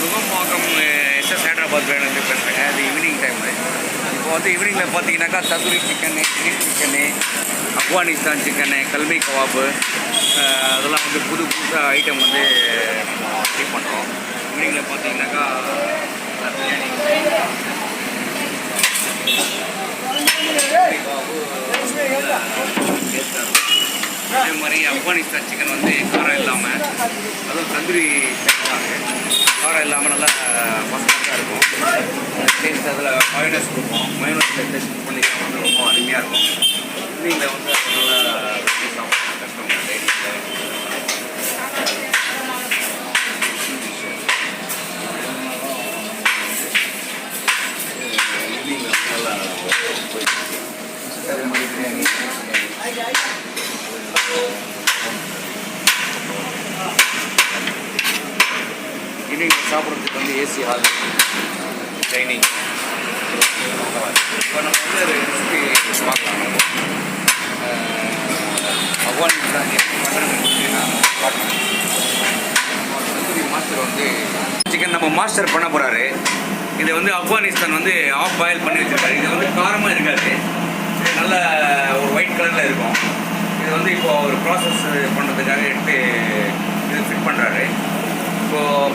Nungambakkam SS Hyderabad biryani பேசுகிறேங்க. அது evening time. இப்போ வந்து ஈவினிங்கில் பார்த்தீங்கன்னாக்கா tandoori chicken, green chicken, Afghanistan chicken, kalmi kabab, அதெல்லாம் வந்து புது புதுசாக ஐட்டம் வந்து நம்ம ரெடி பண்ணுறோம். ஈவினிங்கில் பார்த்தீங்கன்னாக்கா பிரியாணி அதே மாதிரி ஆப்கானிஸ்தான் சிக்கன் வந்து காரம் இல்லாமல், அதுவும் தந்தூரி காரம் இல்லாமல் நல்லா மசாலாக இருக்கும். டேஸ்ட் அதில் மயோனஸ் கொடுப்போம். மயோனஸில் டேஸ்ட் பண்ணி வந்து ரொம்ப அருமையாக இருக்கும். நீங்கள் வந்து நல்லா சாப்பிட்லாம் கஷ்டம் டேஸ்ட்டில். ஈவினிங்கில் நல்லா போயிட்டு அதே மாதிரி பிரியாணி ஈவினிங் சாப்பிட்றதுக்கு வந்து ஏசி ஹால், டைனிங். இப்போ நம்ம வந்து ரெசிபி பார்க்கலாம். ஆப்கானிஸ்தான் எப்படி பண்ணுறதுன்னு நான் பார்க்கணும். தந்தூரி மாஸ்டர் வந்து சிக்கன் நம்ம மாஸ்டர் பண்ண போகிறாரு. இதை வந்து ஆப்கானிஸ்தான் வந்து ஆஃப் பாயில் பண்ணி வச்சுருக்காரு. இது வந்து காரமாக இருக்காது, நல்ல ஒரு ஒயிட் கலரில் இருக்கும். இது வந்து இப்போது ஒரு ப்ராசஸ் பண்ணுறதுக்காக எடுத்து இது ஃபிட் பண்ணுறாரு. இப்போது